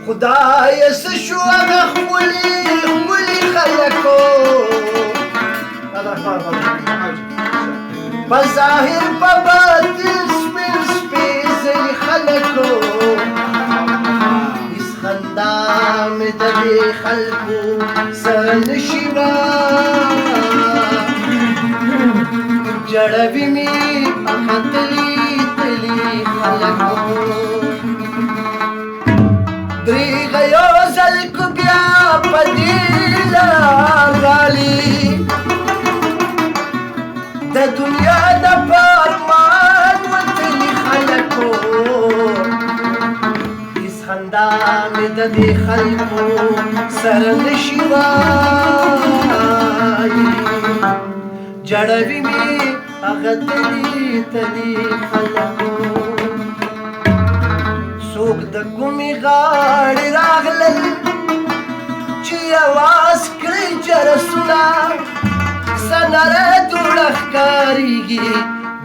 خدای څه شو هغه ښکلي خلکو په ظاهر په باطن سپېڅلي خلکو هېڅ خندا مې د دې خلکو سره نشي جړوي مې هغه تلي خلکو درېغه یو ځل کو بیا په دې لار رالي د دنیا د پارمان وتلي خلکو هېڅ خندا مې د دې خلکو سره نشي وایي جړوي مې هغه تلي خلکو څوک د کومې غاړې راغلل چې اواز کړي جرسونه سنره دوړه ښکارېږي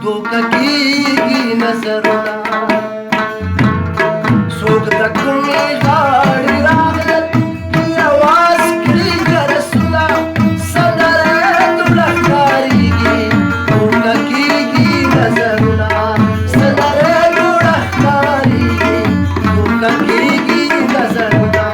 دوکه کېږي نظرونه څوک د کومې غاړې راغلل چې اواز کړي جرسونه سنره دوړه ښکارېږي دوکه کېږي نظرونه سنره دوړه ښکارېږي دوکه کېږي نظرونه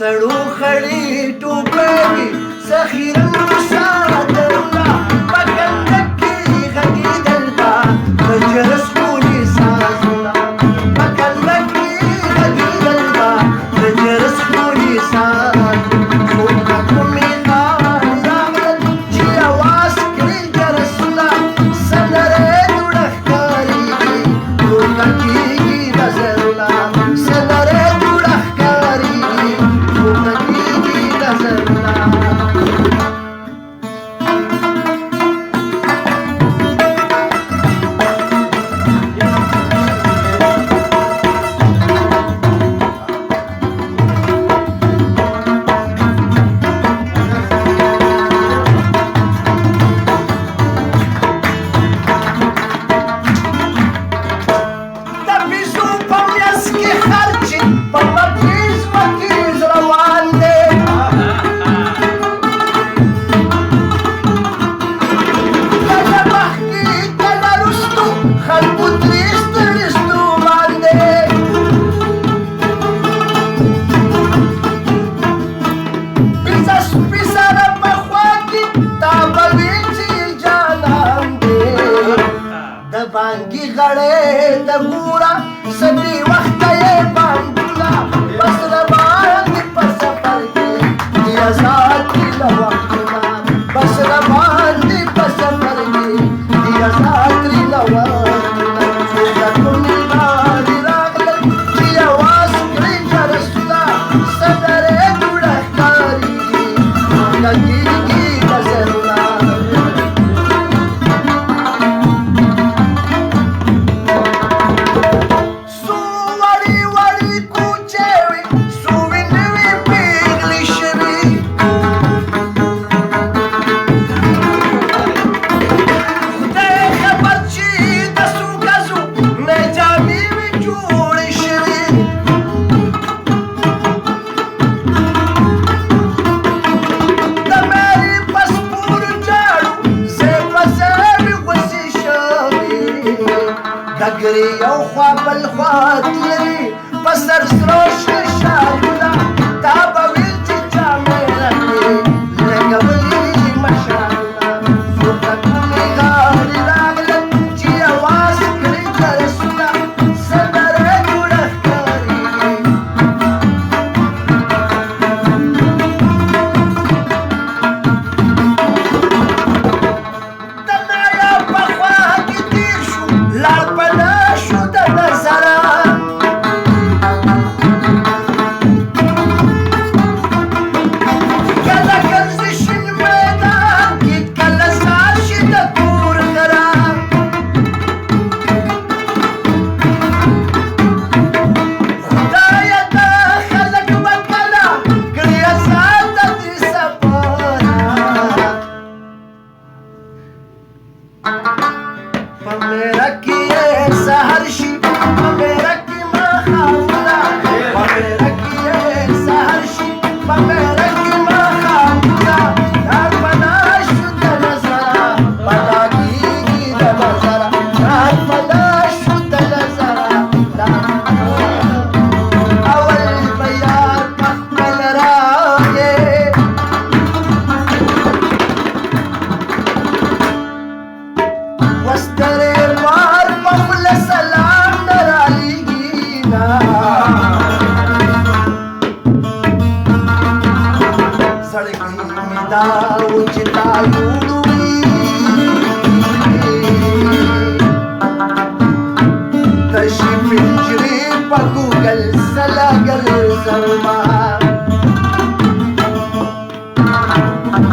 سړو خړې ټوپکې سخیرنو ساترونه په کنده کې غږېدل به د جرس ټولې سازونه په کنده کې غږېدل به د جرس ټولې سازونه څوک د کومې غاړې راغلل چې اواز کړي جرسونه سندرې دوړه ښکارېږي دوکه کېږي نظرونه سندرې دوړه ښکارېږي دوکه کېږي نظرونه بانګي غړې د ګورا سدي وخت یې باندونه بس روان دي په سفر کې دی آزاد دي لوختونه بس روان دي په سفر کې دی آزاد دي لوختونه څوک د کومې غاړې راغلل چې اواز کړي جرسونه سندرې دوړه ښکارېږي ستوري یو خوا بل خوا تللي په سر سرو شیشاګونه تا به ویل چې جامې راکړې لګولي مشالونه فرقتونې غاړې راغلل چې اواز کړي جرسونه سندره جوړه ښکارېږي د نایاب په خوا کې تېر شو لاړ پناه شو د نظره کله ګرځي شین میدان کې کله سار شي د کور غره خدایه دا خلک به کله کړي ازاد د دې سفره په میره کې یې سهر شي په میره کې ماښامونه په میره کې یې سهر شي په میره کې ماښامونه لاړ پناه شو د نظره پناه کېږي د نظره لاړ پناه شو د نظره اول به یار په خپل راغې وسترې مار په خوله سلام نه رالیږي نه زړګی مې دا و چې تا جوړوي تشي پنجرې په ګوګل سلا ګرځومه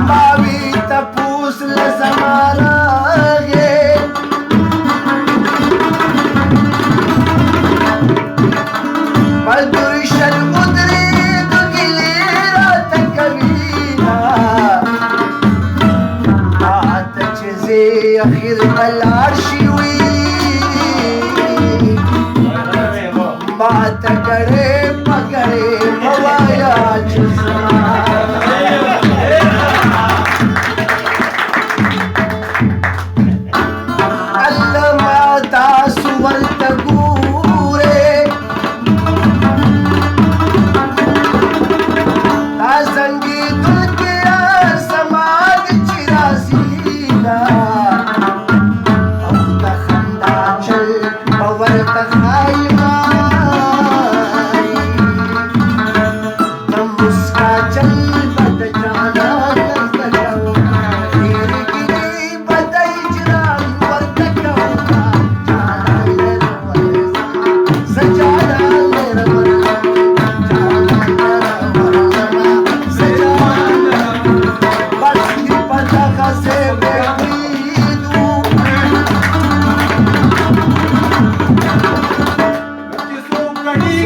ما وی تپوس له زما راغې په ګلشن ودرېدو ګیلې راته کوي ماته چې زه اخر به لاړ شي وي ماته ګړې په ګړې مه وایه چې زما الله ما تاسو ورته ګورئ دا زنګېدونکې یار زما د چې راځي نه او د خندا چل به ورته ښایي د مسکا چل به د جانان زده کوم ډېرې ګیلې به د هجران ورته کوم جانان لره ورځمه زه جانان لره ورځمه جانان لره ورځمه زه جانان بس دې په دغسې پرېږدو څوک کړي